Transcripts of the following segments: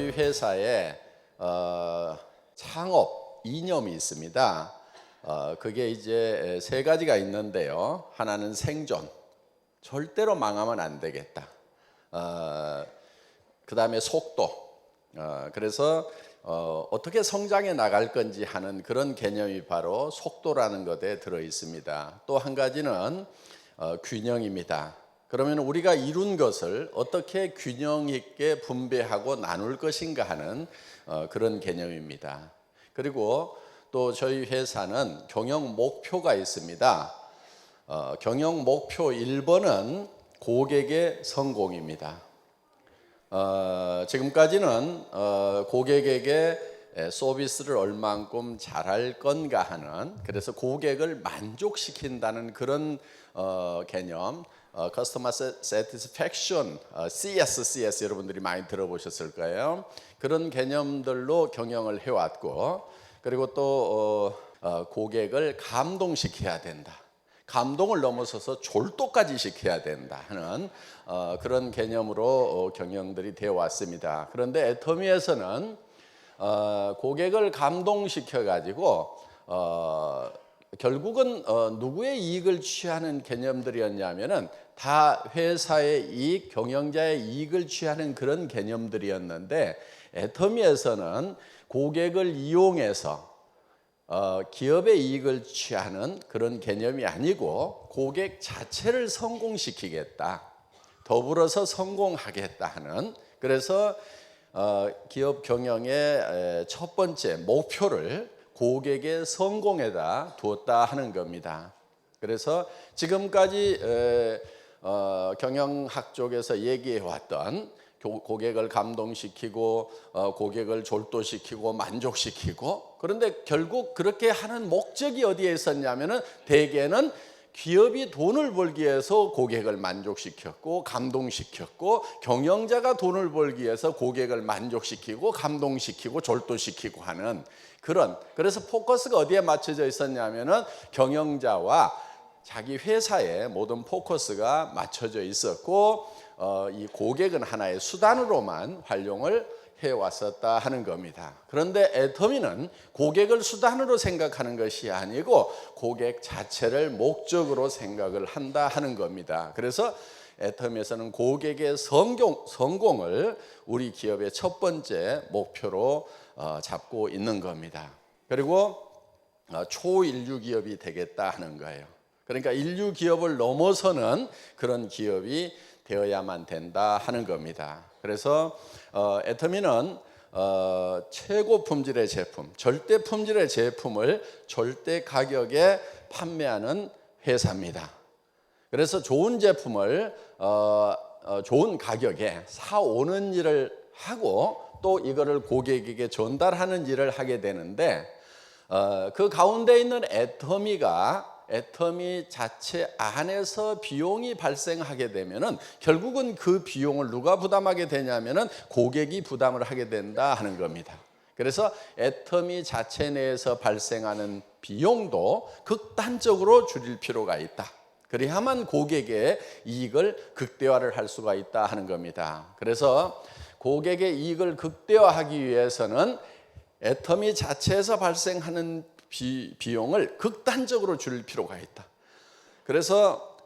저희 회사에 창업 이념이 있습니다. 그게 이제 세 가지가 있는데요. 하나는 생존, 절대로 망하면 안 되겠다. 그 다음에 속도, 그래서 어떻게 성장해 나갈 건지 하는 그런 개념이 바로 속도라는 것에 들어 있습니다. 또 한 가지는 균형입니다. 그러면 우리가 이룬 것을 어떻게 균형 있게 분배하고 나눌 것인가 하는 그런 개념입니다. 그리고 또 저희 회사는 경영 목표가 있습니다. 경영 목표 1번은 고객의 성공입니다. 지금까지는 고객에게 서비스를 얼만큼 잘할 건가 하는, 그래서 고객을 만족시킨다는 그런 개념, Customer Satisfaction, CS 여러분들이 많이 들어보셨을 거예요. 그런 개념들로 경영을 해왔고, 그리고 또 고객을 감동시켜야 된다. 감동을 넘어서서 졸도까지 시켜야 된다 하는 그런 개념으로 경영들이 되어 왔습니다. 그런데 애터미에서는 고객을 감동시켜 가지고 결국은 누구의 이익을 취하는 개념들이었냐면은 다 회사의 이익, 경영자의 이익을 취하는 그런 개념들이었는데, 애터미에서는 고객을 이용해서 기업의 이익을 취하는 그런 개념이 아니고 고객 자체를 성공시키겠다, 더불어서 성공하겠다 하는, 그래서 기업 경영의 첫 번째 목표를 고객의 성공에다 두었다 하는 겁니다. 그래서 지금까지 경영학 쪽에서 얘기해 왔던 고객을 감동시키고 고객을 졸도시키고 만족시키고, 그런데 결국 그렇게 하는 목적이 어디에 있었냐면은 대개는 기업이 돈을 벌기 위해서 고객을 만족시켰고 감동시켰고, 경영자가 돈을 벌기 위해서 고객을 만족시키고 감동시키고 졸도시키고 하는 그런, 그래서 포커스가 어디에 맞춰져 있었냐면은 경영자와 자기 회사의 모든 포커스가 맞춰져 있었고, 이 고객은 하나의 수단으로만 활용을 해왔었다 하는 겁니다. 그런데 애터미는 고객을 수단으로 생각하는 것이 아니고 고객 자체를 목적으로 생각을 한다 하는 겁니다. 그래서 애터미에서는 고객의 성공을 우리 기업의 첫 번째 목표로 잡고 있는 겁니다. 그리고 초인류 기업이 되겠다 하는 거예요. 그러니까 인류 기업을 넘어서는 그런 기업이 되어야만 된다 하는 겁니다. 그래서 애터미는 최고 품질의 제품, 절대 품질의 제품을 절대 가격에 판매하는 회사입니다. 그래서 좋은 제품을 좋은 가격에 사오는 일을 하고 또 이거를 고객에게 전달하는 일을 하게 되는데, 그 가운데 있는 애터미 자체 안에서 비용이 발생하게 되면은 결국은 그 비용을 누가 부담하게 되냐면은 고객이 부담을 하게 된다 하는 겁니다. 그래서 애터미 자체 내에서 발생하는 비용도 극단적으로 줄일 필요가 있다. 그래야만 고객의 이익을 극대화를 할 수가 있다 하는 겁니다. 그래서 고객의 이익을 극대화하기 위해서는 애터미 자체에서 발생하는 비용을 극단적으로 줄일 필요가 있다. 그래서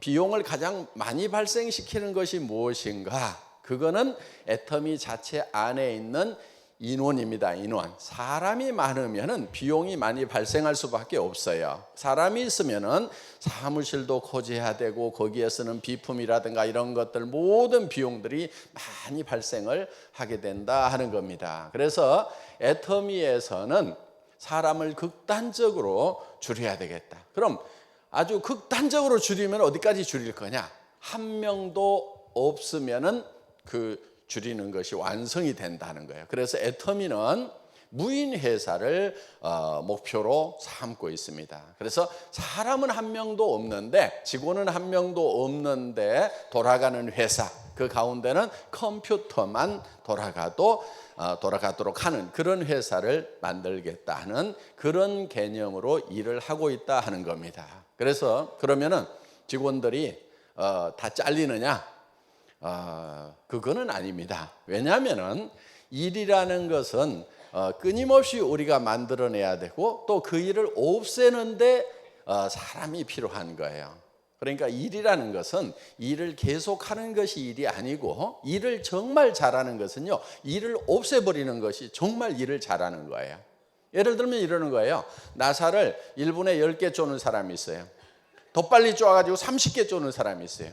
비용을 가장 많이 발생시키는 것이 무엇인가? 그거는 애터미 자체 안에 있는 인원입니다. 인원. 사람이 많으면은 비용이 많이 발생할 수밖에 없어요. 사람이 있으면은 사무실도 코지해야 되고 거기에 쓰는 비품이라든가 이런 것들 모든 비용들이 많이 발생을 하게 된다 하는 겁니다. 그래서 애터미에서는 사람을 극단적으로 줄여야 되겠다. 그럼 아주 극단적으로 줄이면 어디까지 줄일 거냐? 한 명도 없으면은 줄이는 것이 완성이 된다는 거예요. 그래서 애터미는 무인 회사를 목표로 삼고 있습니다. 그래서 사람은 한 명도 없는데, 직원은 한 명도 없는데 돌아가는 회사, 그 가운데는 컴퓨터만 돌아가도록 하는 그런 회사를 만들겠다 하는 그런 개념으로 일을 하고 있다 하는 겁니다. 그래서 그러면은 직원들이 다 잘리느냐? 그거는 아닙니다. 왜냐하면은 일이라는 것은 끊임없이 우리가 만들어내야 되고 또 그 일을 없애는데 사람이 필요한 거예요. 그러니까 일이라는 것은 일을 계속하는 것이 일이 아니고 일을 정말 잘하는 것은요, 일을 없애버리는 것이 정말 일을 잘하는 거예요. 예를 들면 이러는 거예요. 나사를 1분에 10개 쪼는 사람이 있어요. 더 빨리 쪼아가지고 30개 쪼는 사람이 있어요.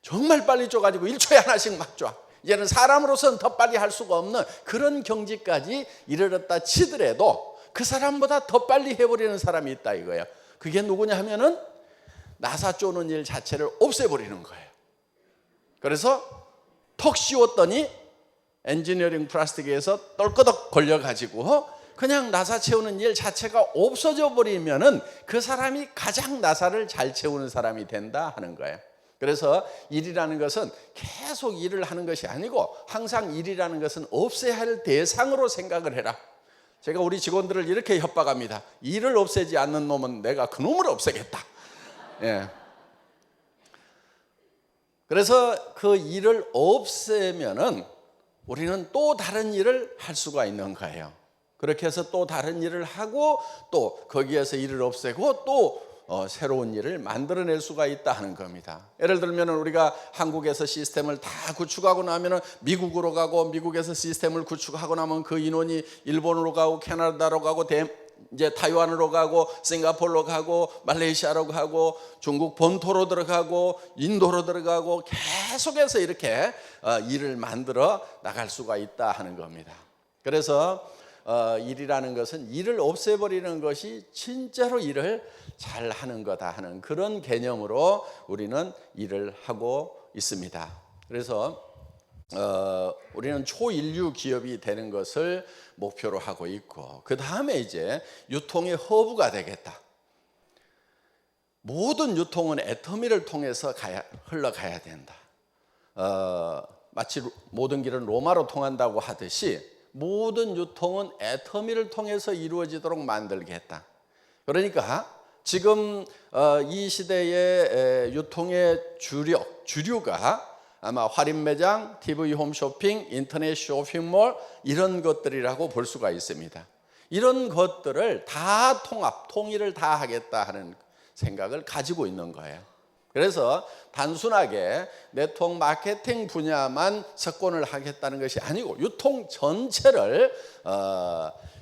정말 빨리 쪼가지고 1초에 하나씩 막 쪼아. 이제는 사람으로서는 더 빨리 할 수가 없는 그런 경지까지 이르렀다 치더라도 그 사람보다 더 빨리 해버리는 사람이 있다 이거예요. 그게 누구냐 하면은 나사 쪼는 일 자체를 없애버리는 거예요. 그래서 턱 씌웠더니 엔지니어링 플라스틱에서 떨거덕 걸려가지고 그냥 나사 채우는 일 자체가 없어져 버리면은 그 사람이 가장 나사를 잘 채우는 사람이 된다 하는 거예요. 그래서 일이라는 것은 계속 일을 하는 것이 아니고 항상 일이라는 것은 없애야 할 대상으로 생각을 해라. 제가 우리 직원들을 이렇게 협박합니다. 일을 없애지 않는 놈은 내가 그 놈을 없애겠다. 예. 그래서 그 일을 없애면은 우리는 또 다른 일을 할 수가 있는 거예요. 그렇게 해서 또 다른 일을 하고 또 거기에서 일을 없애고 또 새로운 일을 만들어낼 수가 있다 하는 겁니다. 예를 들면 우리가 한국에서 시스템을 다 구축하고 나면 미국으로 가고 미국에서 시스템을 구축하고 나면 그 인원이 일본으로 가고 캐나다로 가고 이제 타이완으로 가고 싱가포르로 가고 말레이시아로 가고 중국 본토로 들어가고 인도로 들어가고 계속해서 이렇게 일을 만들어 나갈 수가 있다 하는 겁니다. 그래서 일이라는 것은 일을 없애버리는 것이 진짜로 일을 잘 하는 거다 하는 그런 개념으로 우리는 일을 하고 있습니다. 그래서 우리는 초인류 기업이 되는 것을 목표로 하고 있고 그 다음에 이제 유통의 허브가 되겠다. 모든 유통은 애터미를 통해서 흘러가야 된다. 마치 모든 길은 로마로 통한다고 하듯이 모든 유통은 애터미를 통해서 이루어지도록 만들겠다. 그러니까 지금 이 시대의 유통의 주류가 아마 할인 매장, TV 홈쇼핑, 인터넷 쇼핑몰 이런 것들이라고 볼 수가 있습니다. 이런 것들을 다 통일을 다 하겠다 하는 생각을 가지고 있는 거예요. 그래서 단순하게 네트워크 마케팅 분야만 석권을 하겠다는 것이 아니고 유통 전체를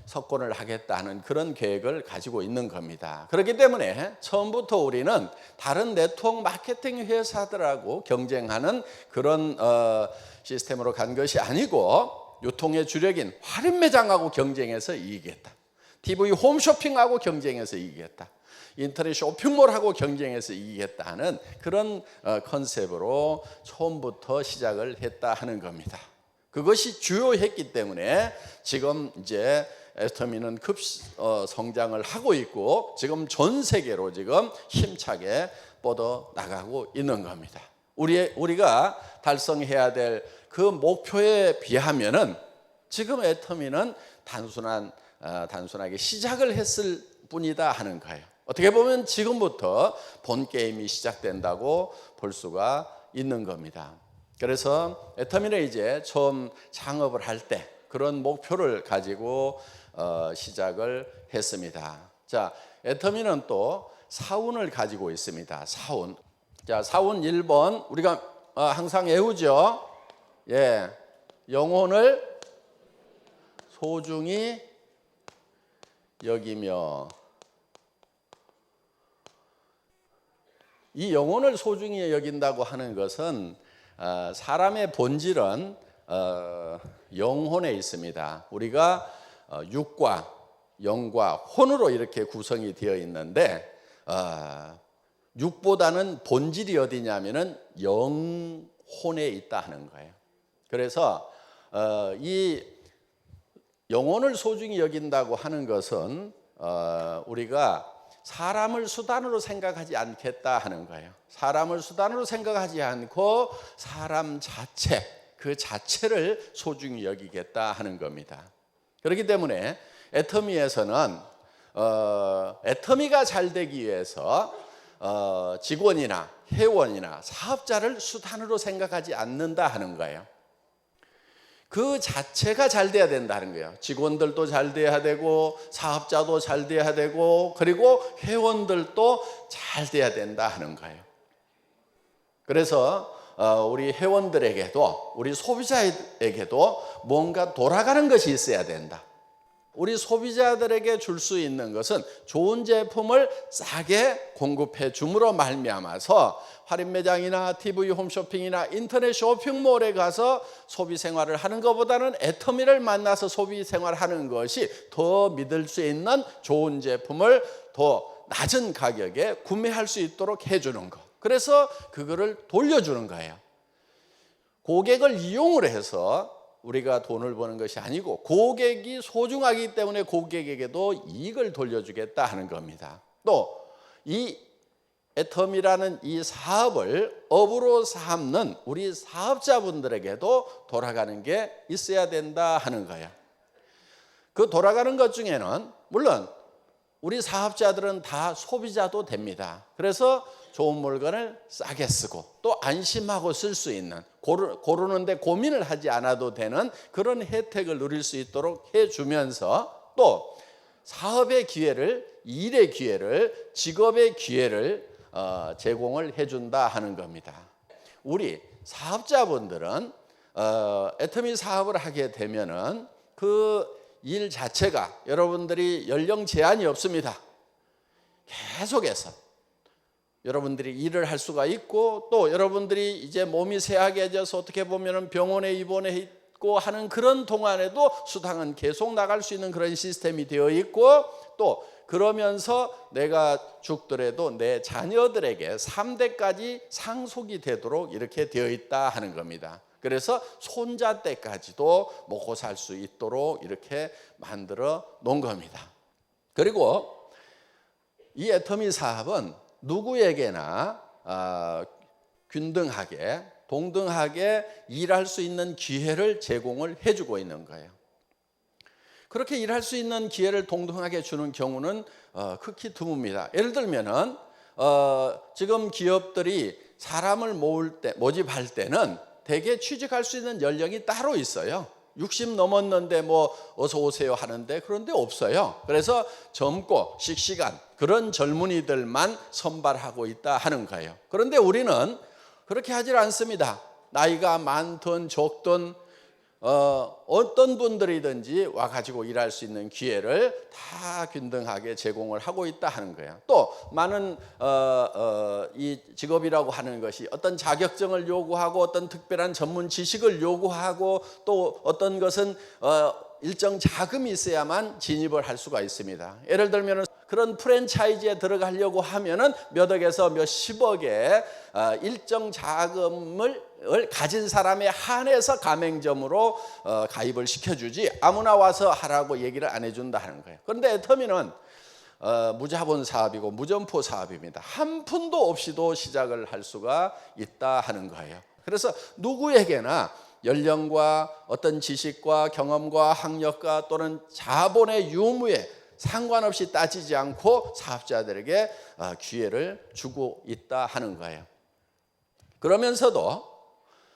석권을 하겠다는 그런 계획을 가지고 있는 겁니다. 그렇기 때문에 처음부터 우리는 다른 네트워크 마케팅 회사들하고 경쟁하는 그런 시스템으로 간 것이 아니고 유통의 주력인 할인 매장하고 경쟁해서 이기겠다. TV 홈쇼핑하고 경쟁해서 이기겠다. 인터넷 쇼핑몰하고 경쟁해서 이기겠다는 그런 컨셉으로 처음부터 시작을 했다 하는 겁니다. 그것이 주요했기 때문에 지금 이제 애터미는 성장을 하고 있고 지금 전 세계로 지금 힘차게 뻗어 나가고 있는 겁니다. 우리가 달성해야 될 그 목표에 비하면은 지금 애터미는 단순하게 시작을 했을 뿐이다 하는 거예요. 어떻게 보면 지금부터 본 게임이 시작된다고 볼 수가 있는 겁니다. 그래서 애터미는 이제 처음 창업을 할 때 그런 목표를 가지고 시작을 했습니다. 자, 애터미는 또 사운을 가지고 있습니다. 사운. 자, 사운 1번 우리가 항상 외우죠. 예, 영혼을 소중히 여기며. 이 영혼을 소중히 여긴다고 하는 것은 사람의 본질은 영혼에 있습니다. 우리가 육과 영과 혼으로 이렇게 구성이 되어 있는데 육보다는 본질이 어디냐면은 영혼에 있다 하는 거예요. 그래서 이 영혼을 소중히 여긴다고 하는 것은 우리가 사람을 수단으로 생각하지 않겠다 하는 거예요. 사람을 수단으로 생각하지 않고 사람 자체, 그 자체를 소중히 여기겠다 하는 겁니다. 그렇기 때문에 애터미에서는 애터미가 잘 되기 위해서 직원이나 회원이나 사업자를 수단으로 생각하지 않는다 하는 거예요. 그 자체가 잘 돼야 된다는 거예요. 직원들도 잘 돼야 되고 사업자도 잘 돼야 되고 그리고 회원들도 잘 돼야 된다 하는 거예요. 그래서 우리 회원들에게도 우리 소비자에게도 뭔가 돌아가는 것이 있어야 된다. 우리 소비자들에게 줄 수 있는 것은 좋은 제품을 싸게 공급해 줌으로 말미암아서 할인 매장이나 TV 홈쇼핑이나 인터넷 쇼핑몰에 가서 소비 생활을 하는 것보다는 애터미를 만나서 소비 생활하는 것이 더 믿을 수 있는 좋은 제품을 더 낮은 가격에 구매할 수 있도록 해주는 것. 그래서 그거를 돌려주는 거예요. 고객을 이용을 해서 우리가 돈을 버는 것이 아니고 고객이 소중하기 때문에 고객에게도 이익을 돌려주겠다 하는 겁니다. 또 이 애터미라는 이 사업을 업으로 삼는 우리 사업자분들에게도 돌아가는 게 있어야 된다 하는 거예요. 그 돌아가는 것 중에는 물론 우리 사업자들은 다 소비자도 됩니다. 그래서 좋은 물건을 싸게 쓰고 또 안심하고 쓸 수 있는 고르는데 고민을 하지 않아도 되는 그런 혜택을 누릴 수 있도록 해주면서 또 사업의 기회를, 일의 기회를, 직업의 기회를 제공을 해준다 하는 겁니다. 우리 사업자분들은 애터미 사업을 하게 되면은 그 일 자체가 여러분들이 연령 제한이 없습니다. 계속해서 여러분들이 일을 할 수가 있고 또 여러분들이 이제 몸이 쇠약해져서 어떻게 보면 병원에 입원해 있고 하는 그런 동안에도 수당은 계속 나갈 수 있는 그런 시스템이 되어 있고 또 그러면서 내가 죽더라도 내 자녀들에게 3대까지 상속이 되도록 이렇게 되어 있다 하는 겁니다. 그래서 손자 때까지도 먹고 살 수 있도록 이렇게 만들어 놓은 겁니다. 그리고 이 애터미 사업은 누구에게나 균등하게 동등하게 일할 수 있는 기회를 제공을 해주고 있는 거예요. 그렇게 일할 수 있는 기회를 동등하게 주는 경우는 극히 드뭅니다. 예를 들면은 지금 기업들이 사람을 모집할 때는 대개 취직할 수 있는 연령이 따로 있어요. 60 넘었는데 뭐 어서 오세요 하는데 그런데 없어요. 그래서 젊고 씩씩한 그런 젊은이들만 선발하고 있다 하는 거예요. 그런데 우리는 그렇게 하질 않습니다. 나이가 많든 적든 어떤 분들이든지 와가지고 일할 수 있는 기회를 다 균등하게 제공을 하고 있다 하는 거예요. 또 많은 이 직업이라고 하는 것이 어떤 자격증을 요구하고 어떤 특별한 전문 지식을 요구하고 또 어떤 것은 일정 자금이 있어야만 진입을 할 수가 있습니다. 예를 들면 그런 프랜차이즈에 들어가려고 하면은 몇 억에서 몇십억의 일정 자금을 가진 사람에 한해서 가맹점으로 가입을 시켜주지 아무나 와서 하라고 얘기를 안 해준다 하는 거예요. 그런데 애터미는 무자본 사업이고 무점포 사업입니다. 한 푼도 없이도 시작을 할 수가 있다 하는 거예요. 그래서 누구에게나 연령과 어떤 지식과 경험과 학력과 또는 자본의 유무에 상관없이 따지지 않고 사업자들에게 기회를 주고 있다 하는 거예요. 그러면서도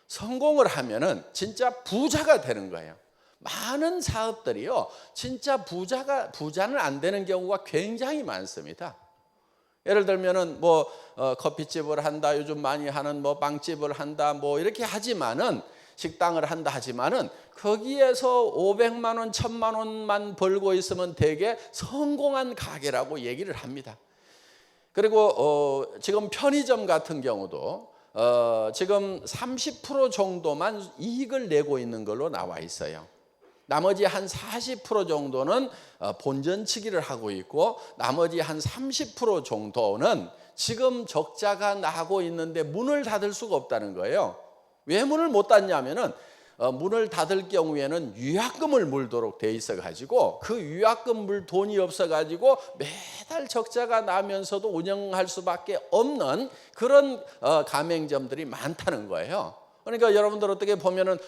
성공을 하면은 진짜 부자가 되는 거예요. 많은 사업들이요, 진짜 부자는 안 되는 경우가 굉장히 많습니다. 예를 들면은 뭐 커피집을 한다, 요즘 많이 하는 뭐 빵집을 한다, 뭐 이렇게 하지만은 식당을 한다 하지만은 거기에서 500만 원, 1000만 원만 벌고 있으면 되게 성공한 가게라고 얘기를 합니다. 그리고 지금 편의점 같은 경우도 지금 30% 정도만 이익을 내고 있는 걸로 나와 있어요. 나머지 한 40% 정도는 본전치기를 하고 있고 나머지 한 30% 정도는 지금 적자가 나고 있는데 문을 닫을 수가 없다는 거예요. 왜 문을 못 닫냐면은 문을 닫을 경우에는 위약금을 물도록 돼 있어 가지고 그 위약금 물 돈이 없어 가지고 매달 적자가 나면서도 운영할 수밖에 없는 그런 가맹점들이 많다는 거예요. 그러니까 여러분들 어떻게 보면은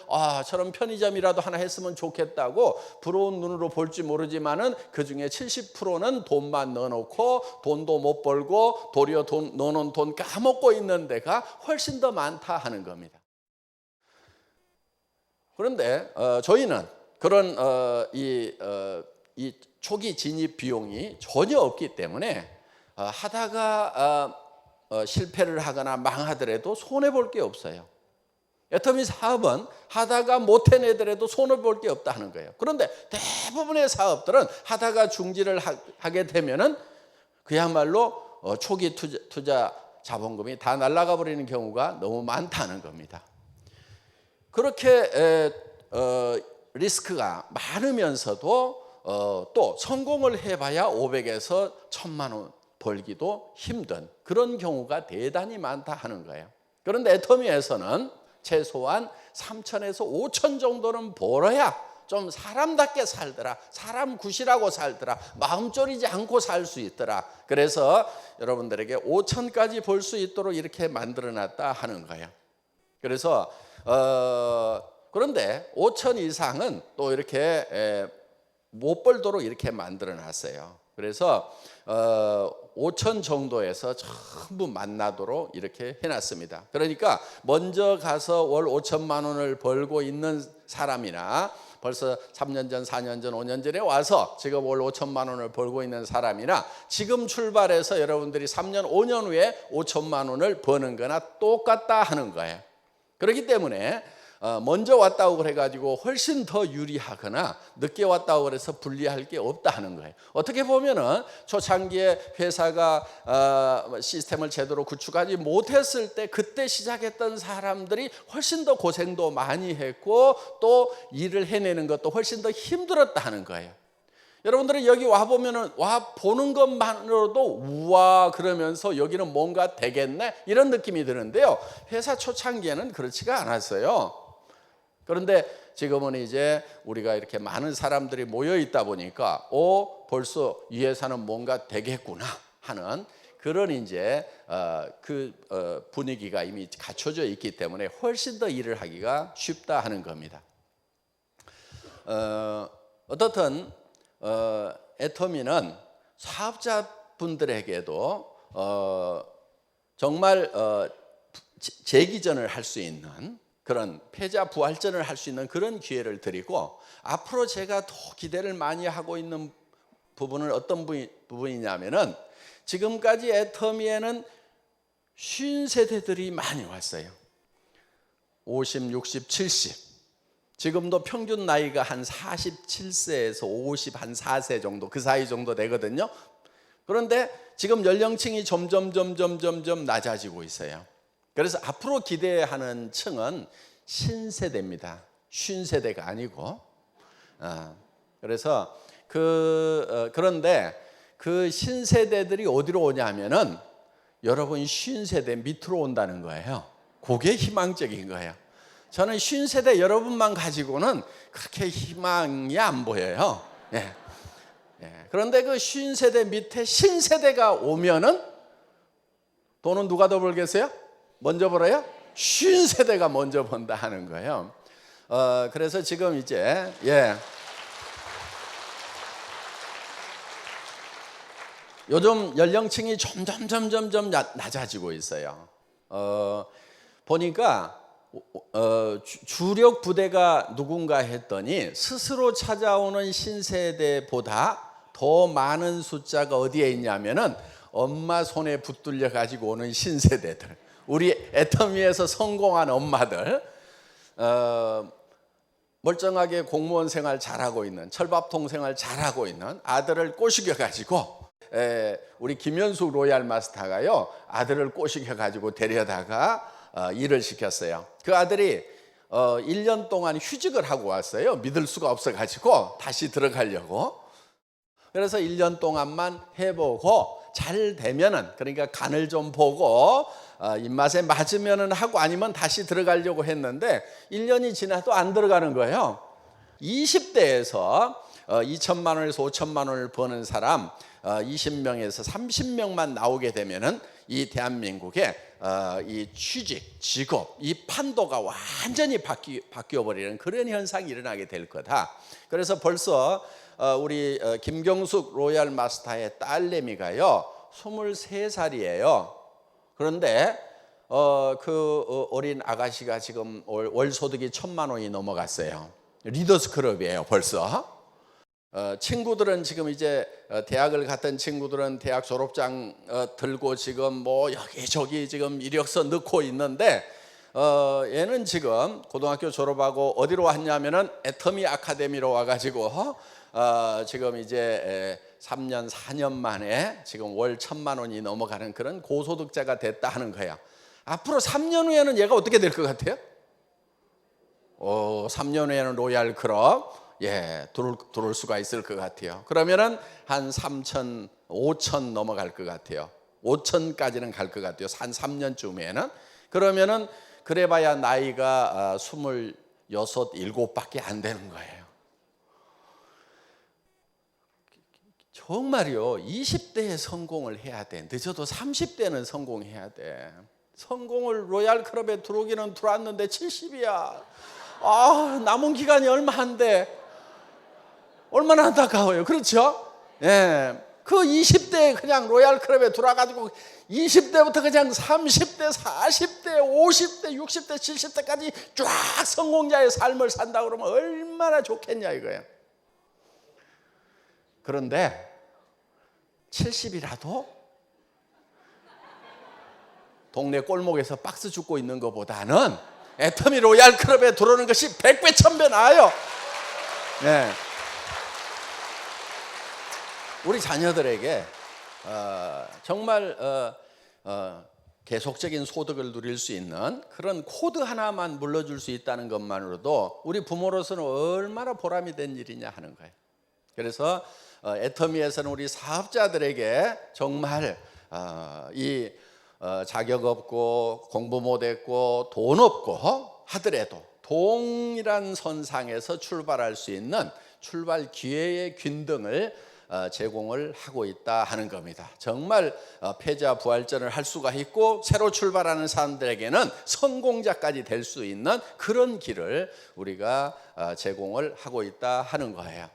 저런 편의점이라도 하나 했으면 좋겠다고 부러운 눈으로 볼지 모르지만은 그 중에 70%는 돈만 넣어놓고 돈도 못 벌고 도리어 넣어놓은 돈 까먹고 있는 데가 훨씬 더 많다 하는 겁니다. 그런데 저희는 그런 이 초기 진입 비용이 전혀 없기 때문에 하다가 실패를 하거나 망하더라도 손해볼 게 없어요. 애터미 사업은 하다가 못 해내더라도 손해볼 게 없다 하는 거예요. 그런데 대부분의 사업들은 하다가 중지를 하게 되면은 그야말로 초기 투자 자본금이 다 날아가 버리는 경우가 너무 많다는 겁니다. 그렇게 리스크가 많으면서도 또 성공을 해봐야 500에서 1000만 원 벌기도 힘든 그런 경우가 대단히 많다 하는 거예요. 그런데 애터미에서는 최소한 3,000에서 5,000 정도는 벌어야 좀 사람답게 살더라, 사람 굿이라고 살더라, 마음 졸이지 않고 살 수 있더라. 그래서 여러분들에게 5,000까지 벌 수 있도록 이렇게 만들어놨다 하는 거예요. 그래서 그런데 5,000 이상은 또 이렇게 못 벌도록 이렇게 만들어놨어요. 그래서 5,000 정도에서 전부 만나도록 이렇게 해놨습니다. 그러니까 먼저 가서 월 5천만 원을 벌고 있는 사람이나 벌써 3년 전, 4년 전, 5년 전에 와서 지금 월 5천만 원을 벌고 있는 사람이나 지금 출발해서 여러분들이 3년, 5년 후에 5천만 원을 버는 거나 똑같다 하는 거예요. 그렇기 때문에 먼저 왔다고 그래가지고 훨씬 더 유리하거나 늦게 왔다고 그래서 불리할 게 없다 하는 거예요. 어떻게 보면은 초창기에 회사가 시스템을 제대로 구축하지 못했을 때 그때 시작했던 사람들이 훨씬 더 고생도 많이 했고 또 일을 해내는 것도 훨씬 더 힘들었다 하는 거예요. 여러분들은 여기 와보면은 와 보는 것만으로도 우와 그러면서 여기는 뭔가 되겠네 이런 느낌이 드는데요. 회사 초창기에는 그렇지가 않았어요. 그런데 지금은 이제 우리가 이렇게 많은 사람들이 모여 있다 보니까 벌써 이 회사는 뭔가 되겠구나 하는 그런 이제 분위기가 이미 갖춰져 있기 때문에 훨씬 더 일을 하기가 쉽다 하는 겁니다. 어떻든 애터미는 사업자분들에게도 정말 재기전을 할 수 있는 그런 패자 부활전을 할 수 있는 그런 기회를 드리고 앞으로 제가 더 기대를 많이 하고 있는 부분은 어떤 부분이냐면은 지금까지 애터미에는 50세대들이 많이 왔어요. 50, 60, 70 지금도 평균 나이가 한 47세에서 54세 정도 그 사이 정도 되거든요. 그런데 지금 연령층이 점점 낮아지고 있어요. 그래서 앞으로 기대하는 층은 신세대입니다. 쉰세대가 아니고. 그래서 그런데 그 신세대들이 어디로 오냐면은 여러분 쉰세대 밑으로 온다는 거예요. 그게 희망적인 거예요. 저는 쉰세대 여러분만 가지고는 그렇게 희망이 안 보여요. 예. 그런데 그 쉰세대 밑에 신세대가 오면은 돈은 누가 더 벌겠어요? 먼저 벌어요? 쉰세대가 먼저 번다 하는 거예요. 그래서 지금 이제 요즘 연령층이 점점 낮아지고 있어요. 보니까 주력 부대가 누군가 했더니 스스로 찾아오는 신세대보다 더 많은 숫자가 어디에 있냐면은 엄마 손에 붙들려 가지고 오는 신세대들, 우리 애터미에서 성공한 엄마들, 멀쩡하게 공무원 생활 잘하고 있는, 철밥통 생활 잘하고 있는 아들을 꼬시겨 가지고 우리 김현숙 로얄 마스터가요 아들을 꼬시겨 가지고 데려다가 일을 시켰어요. 그 아들이 1년 동안 휴직을 하고 왔어요. 믿을 수가 없어 가지고 다시 들어가려고. 그래서 1년 동안만 해보고 잘 되면은, 그러니까 간을 좀 보고 입맛에 맞으면은 하고 아니면 다시 들어가려고 했는데 1년이 지나도 안 들어가는 거예요. 20대에서 2천만 원에서 5천만 원을 버는 사람 20명에서 30명만 나오게 되면은 이 대한민국의 이 취직, 직업, 이 판도가 완전히 바뀌어 버리는 그런 현상이 일어나게 될 거다. 그래서 벌써 우리 김경숙 로얄 마스터의 딸내미가요 23살이에요. 그런데 그 어린 아가씨가 지금 월 소득이 1,000만 원이 넘어갔어요. 리더스 클럽이에요 벌써. 친구들은 지금 이제 대학을 갔던 친구들은 대학 졸업장 들고 지금 뭐 여기저기 지금 이력서 넣고 있는데 얘는 지금 고등학교 졸업하고 어디로 왔냐면은 애터미 아카데미로 와가지고 지금 이제 3년 4년 만에 지금 월 1,000만 원이 넘어가는 그런 고소득자가 됐다 하는 거야. 앞으로 3년 후에는 얘가 어떻게 될 것 같아요? 3년 후에는 로얄 클럽 들어올 수가 있을 것 같아요. 그러면은 한 3천, 5천 넘어갈 것 같아요. 5천까지는 갈 것 같아요. 한 3년쯤에는. 그러면은 그래봐야 나이가 26, 7밖에 안 되는 거예요. 정말요. 20대에 성공을 해야 돼. 늦어도 30대는 성공해야 돼. 성공을 로얄 클럽에 들어오기는 들어왔는데 70이야. 남은 기간이 얼마 안 돼. 얼마나 안타까워요. 그렇죠? 예. 그 20대에 그냥 로얄 클럽에 들어와가지고 20대부터 그냥 30대, 40대, 50대, 60대, 70대까지 쫙 성공자의 삶을 산다 그러면 얼마나 좋겠냐 이거예요. 그런데 70이라도 동네 골목에서 박스 줍고 있는 것보다는 애터미 로얄 클럽에 들어오는 것이 100배, 1000배 나아요. 네. 우리 자녀들에게 정말 계속적인 소득을 누릴 수 있는 그런 코드 하나만 물려줄 수 있다는 것만으로도 우리 부모로서는 얼마나 보람이 된 일이냐 하는 거예요. 그래서 애터미에서는 우리 사업자들에게 정말 이 자격 없고 공부 못했고 돈 없고 하더라도 동일한 선상에서 출발할 수 있는 출발 기회의 균등을 제공을 하고 있다 하는 겁니다. 정말 패자 부활전을 할 수가 있고 새로 출발하는 사람들에게는 성공자까지 될 수 있는 그런 길을 우리가 제공을 하고 있다 하는 거예요.